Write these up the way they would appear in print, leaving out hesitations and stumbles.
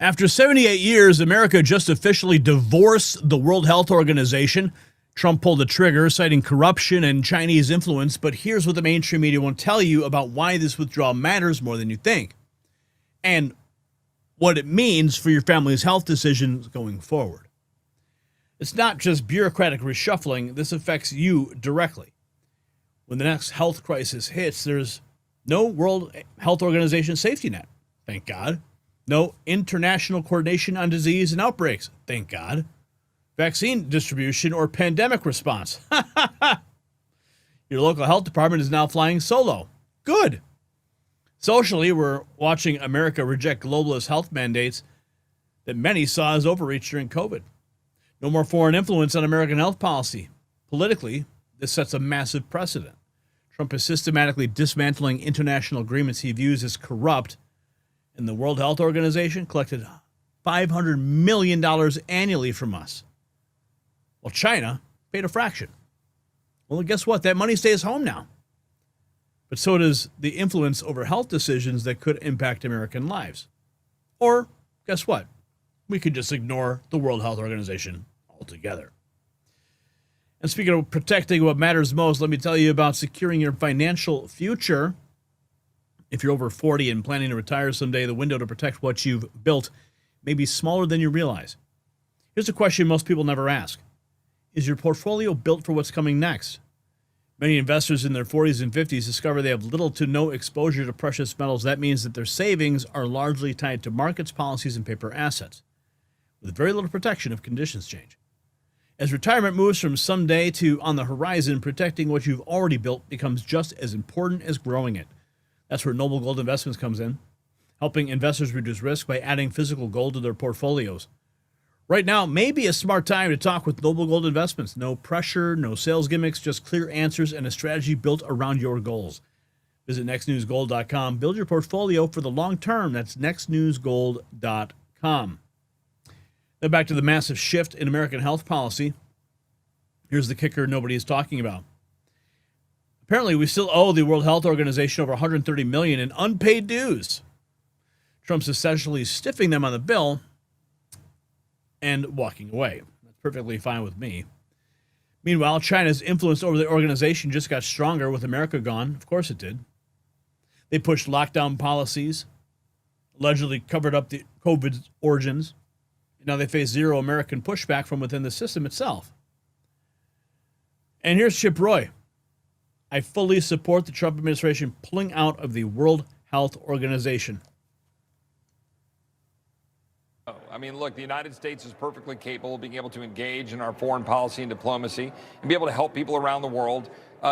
After 78 years, America just officially divorced the World Health Organization. Trump pulled the trigger, citing corruption and Chinese influence. But here's what the mainstream media won't tell you about why this withdrawal matters more than you think, and what it means for your family's health decisions going forward. It's not just bureaucratic reshuffling. This affects you directly. When the next health crisis hits, there's no World Health Organization safety net, thank God. No international coordination on disease and outbreaks, thank God. Vaccine distribution or pandemic response. Your local health department is now flying solo. Good. Socially, we're watching America reject globalist health mandates that many saw as overreach during COVID. No more foreign influence on American health policy. Politically, this sets a massive precedent. Trump is systematically dismantling international agreements he views as corrupt, and the World Health Organization collected $500 million annually from us, while China paid a fraction. Well, guess what? That money stays home now. But so does the influence over health decisions that could impact American lives. Or, guess what? We could just ignore the World Health Organization altogether. And speaking of protecting what matters most, let me tell you about securing your financial future. If you're over 40 and planning to retire someday, the window to protect what you've built may be smaller than you realize. Here's a question most people never ask. Is your portfolio built for what's coming next? Many investors in their 40s and 50s discover they have little to no exposure to precious metals. That means that their savings are largely tied to markets, policies, and paper assets, with very little protection if conditions change. As retirement moves from someday to on the horizon, protecting what you've already built becomes just as important as growing it. That's where Noble Gold Investments comes in, helping investors reduce risk by adding physical gold to their portfolios. Right now may be a smart time to talk with Noble Gold Investments. No pressure, no sales gimmicks, just clear answers and a strategy built around your goals. Visit nextnewsgold.com. Build your portfolio for the long term. That's nextnewsgold.com. Now back to the massive shift in American health policy. Here's the kicker nobody is talking about. Apparently, we still owe the World Health Organization over $130 million in unpaid dues. Trump's essentially stiffing them on the bill and walking away. That's perfectly fine with me. Meanwhile, China's influence over the organization just got stronger with America gone. Of course it did. They pushed lockdown policies, allegedly covered up the COVID origins, and now they face zero American pushback from within the system itself. And here's Chip Roy. I fully support the Trump administration pulling out of the World Health Organization. I mean, look, the United States is perfectly capable of being able to engage in our foreign policy and diplomacy and be able to help people around the world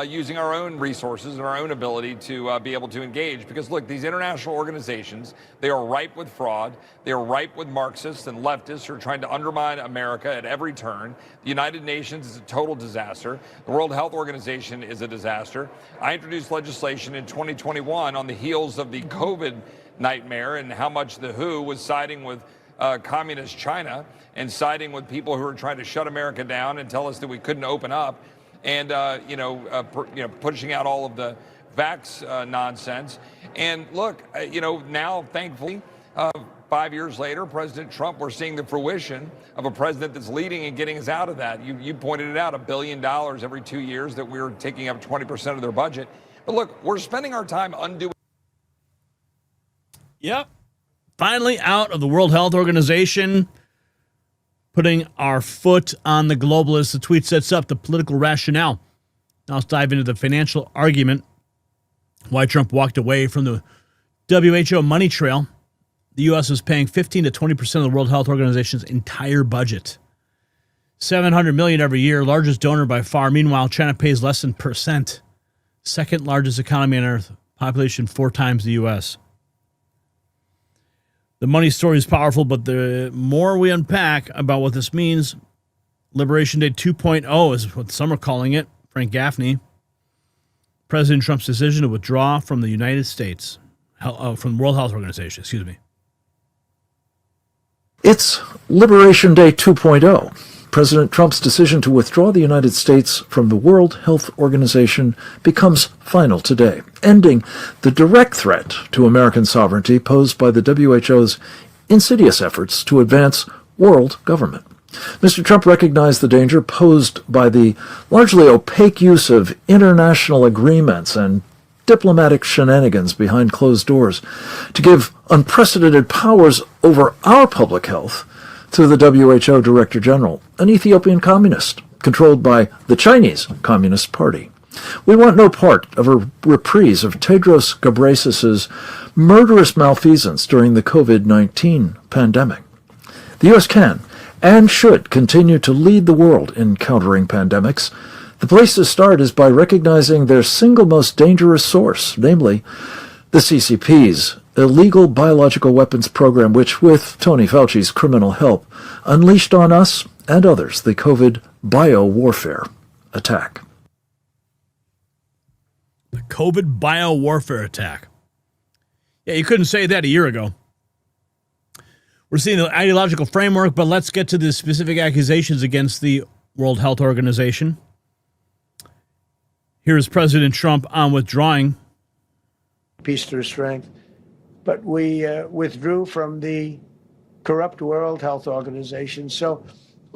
using our own resources and our own ability to be able to engage. Because, look, these international organizations, they are ripe with fraud. They are ripe with Marxists and leftists who are trying to undermine America at every turn. The United Nations is a total disaster. The World Health Organization is a disaster. I introduced legislation in 2021 on the heels of the COVID nightmare and how much the WHO was siding with communist China and siding with people who are trying to shut America down and tell us that we couldn't open up, and pushing out all of the vax nonsense. And look, now thankfully, 5 years later, President Trump, we're seeing the fruition of a president that's leading and getting us out of that. You pointed it out, $1 billion every 2 years that we're taking up 20% of their budget. But look, we're spending our time undoing. Yep. Finally out of the World Health Organization, putting our foot on the globalists. The tweet sets up the political rationale. Now let's dive into the financial argument. Why Trump walked away from the WHO money trail. The U.S. is paying 15 to 20% of the World Health Organization's entire budget. $700 million every year, largest donor by far. Meanwhile, China pays less than %. Second largest economy on earth. Population 4 times the U.S. The money story is powerful, but the more we unpack about what this means, Liberation Day 2.0 is what some are calling it. Frank Gaffney, President Trump's decision to withdraw from the United States, from the World Health Organization, excuse me. It's Liberation Day 2.0. President Trump's decision to withdraw the United States from the World Health Organization becomes final today, ending the direct threat to American sovereignty posed by the WHO's insidious efforts to advance world government. Mr. Trump recognized the danger posed by the largely opaque use of international agreements and diplomatic shenanigans behind closed doors to give unprecedented powers over our public health to the WHO Director General, an Ethiopian communist controlled by the Chinese Communist Party. We want no part of a reprise of Tedros Ghebreyesus' murderous malfeasance during the COVID-19 pandemic. The U.S. can and should continue to lead the world in countering pandemics. The place to start is by recognizing their single most dangerous source, namely the CCP's illegal biological weapons program, which, with Tony Fauci's criminal help, unleashed on us and others the COVID biowarfare attack. The COVID biowarfare attack. Yeah, you couldn't say that a year ago. We're seeing the ideological framework, but let's get to the specific accusations against the World Health Organization. Here's President Trump on withdrawing. Peace through strength. But we withdrew from the corrupt World Health Organization. So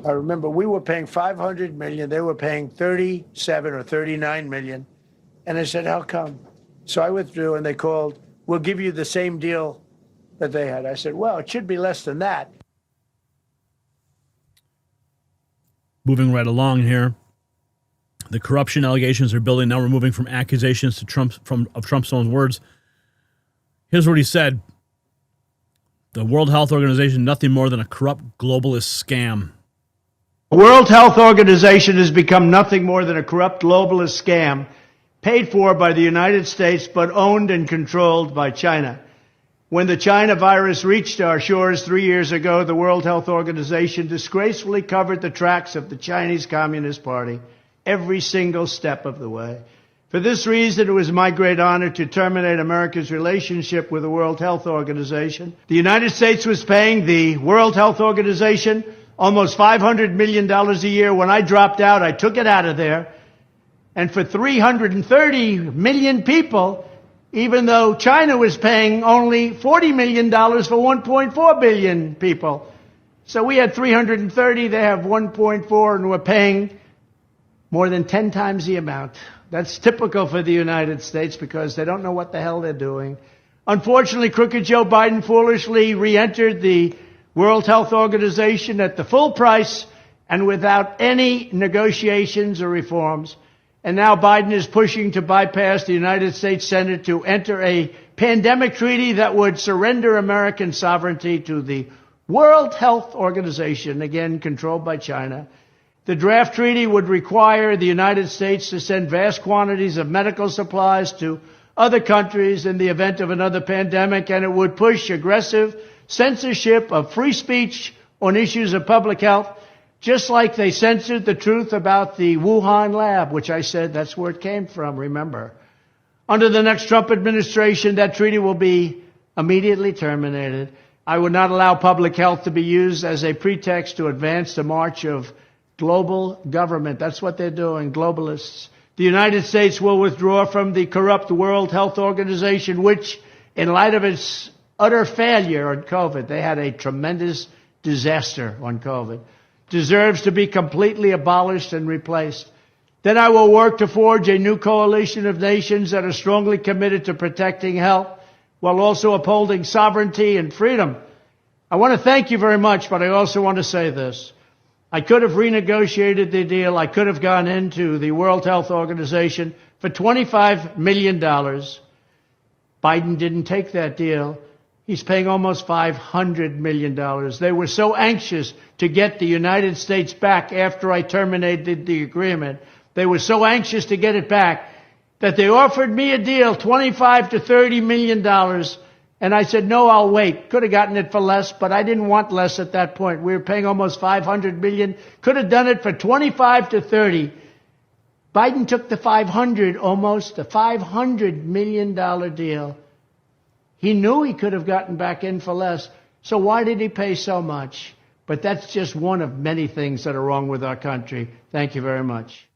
I remember we were paying $500 million. They were paying 37 or 39 million. And I said, how come? So I withdrew, and they called, we'll give you the same deal that they had. I said, well, it should be less than that. Moving right along here. The corruption allegations are building. Now we're moving from accusations to Trump's own words. Here's what he said. The World Health Organization, nothing more than a corrupt globalist scam. The World Health Organization has become nothing more than a corrupt globalist scam paid for by the United States but owned and controlled by China. When the China virus reached our shores 3 years ago, the World Health Organization disgracefully covered the tracks of the Chinese Communist Party every single step of the way. For this reason, it was my great honor to terminate America's relationship with the World Health Organization. The United States was paying the World Health Organization almost $500 million a year. When I dropped out, I took it out of there. And for 330 million people, even though China was paying only $40 million for 1.4 billion people. So we had 330, they have 1.4, and we're paying more than 10 times the amount. That's typical for the United States because they don't know what the hell they're doing. Unfortunately, crooked Joe Biden foolishly re-entered the World Health Organization at the full price and without any negotiations or reforms. And now Biden is pushing to bypass the United States Senate to enter a pandemic treaty that would surrender American sovereignty to the World Health Organization, again controlled by China. The draft treaty would require the United States to send vast quantities of medical supplies to other countries in the event of another pandemic, and it would push aggressive censorship of free speech on issues of public health, just like they censored the truth about the Wuhan lab, which I said that's where it came from, remember. Under the next Trump administration, that treaty will be immediately terminated. I would not allow public health to be used as a pretext to advance the march of global government. That's what they're doing, globalists. The United States will withdraw from the corrupt World Health Organization, which, in light of its utter failure on COVID, they had a tremendous disaster on COVID, deserves to be completely abolished and replaced. Then I will work to forge a new coalition of nations that are strongly committed to protecting health while also upholding sovereignty and freedom. I want to thank you very much, but I also want to say this. I could have renegotiated the deal. I could have gone into the World Health Organization for $25 million. Biden didn't take that deal. He's paying almost $500 million. They were so anxious to get the United States back after I terminated the agreement. They were so anxious to get it back that they offered me a deal, $25 to $30 million. And I said, no, I'll wait. Could have gotten it for less, but I didn't want less at that point. We were paying almost $500 million. Could have done it for 25 to 30. Biden took the 500, almost the $500 million deal. He knew he could have gotten back in for less. So why did he pay so much? But that's just one of many things that are wrong with our country. Thank you very much.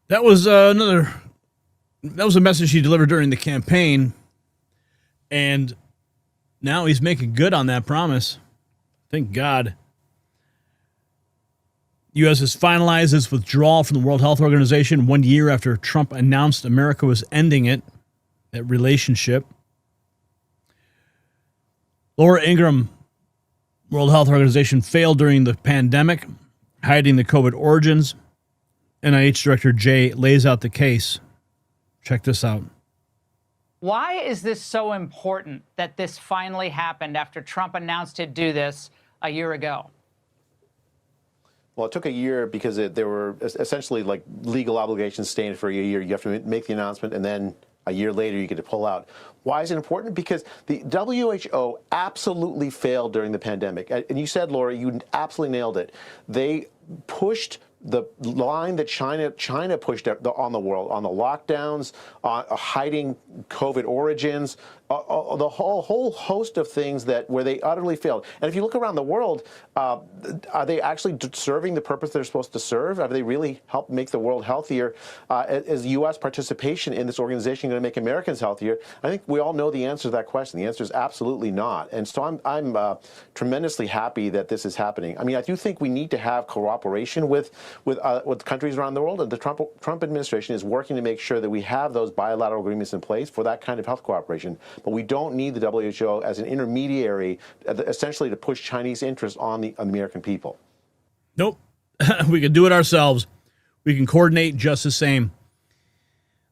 That was a message he delivered during the campaign. And now he's making good on that promise. Thank God. U.S. has finalized its withdrawal from the World Health Organization 1 year after Trump announced America was ending it, that relationship. Laura Ingraham, World Health Organization failed during the pandemic, hiding the COVID origins. NIH Director Jay lays out the case. Check this out. Why is this so important that this finally happened after Trump announced he'd do this a year ago? Well, it took a year because there were essentially like legal obligations staying for a year. You have to make the announcement, and then a year later you get to pull out. Why is it important? Because the WHO absolutely failed during the pandemic. And you said, Laura, you absolutely nailed it. They pushed the line that China pushed on the world, on the lockdowns, hiding COVID origins, the whole host of things where they utterly failed. And if you look around the world, are they actually serving the purpose they're supposed to serve? Have they really helped make the world healthier? Is U.S. participation in this organization going to make Americans healthier? I think we all know the answer to that question. The answer is absolutely not. And so I'm tremendously happy that this is happening. I mean, I do think we need to have cooperation with countries around the world, and the Trump administration is working to make sure that we have those bilateral agreements in place for that kind of health cooperation. But we don't need the WHO as an intermediary, essentially to push Chinese interests on the American people. Nope. We can do it ourselves. We can coordinate just the same.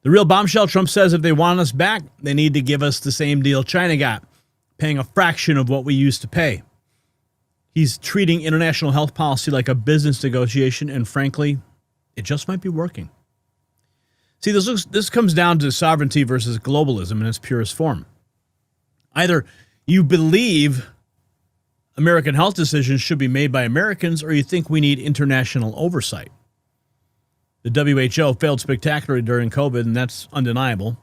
The real bombshell, Trump says if they want us back, they need to give us the same deal China got, paying a fraction of what we used to pay. He's treating international health policy like a business negotiation, and frankly, it just might be working. See, this comes down to sovereignty versus globalism in its purest form. Either you believe American health decisions should be made by Americans, or you think we need international oversight. The WHO failed spectacularly during COVID, and that's undeniable.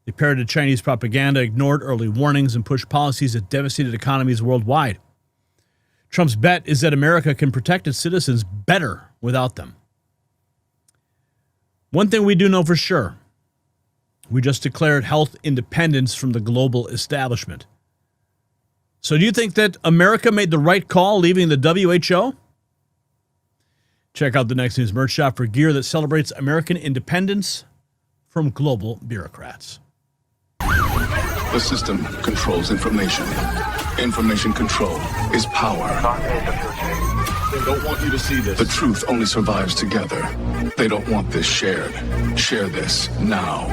They parroted Chinese propaganda, ignored early warnings, and pushed policies that devastated economies worldwide. Trump's bet is that America can protect its citizens better without them. One thing we do know for sure, we just declared health independence from the global establishment. So do you think that America made the right call leaving the WHO? Check out the Next News merch shop for gear that celebrates American independence from global bureaucrats. The system controls information. Information control is power. They don't want you to see this. The truth only survives together. They don't want this shared. Share this now.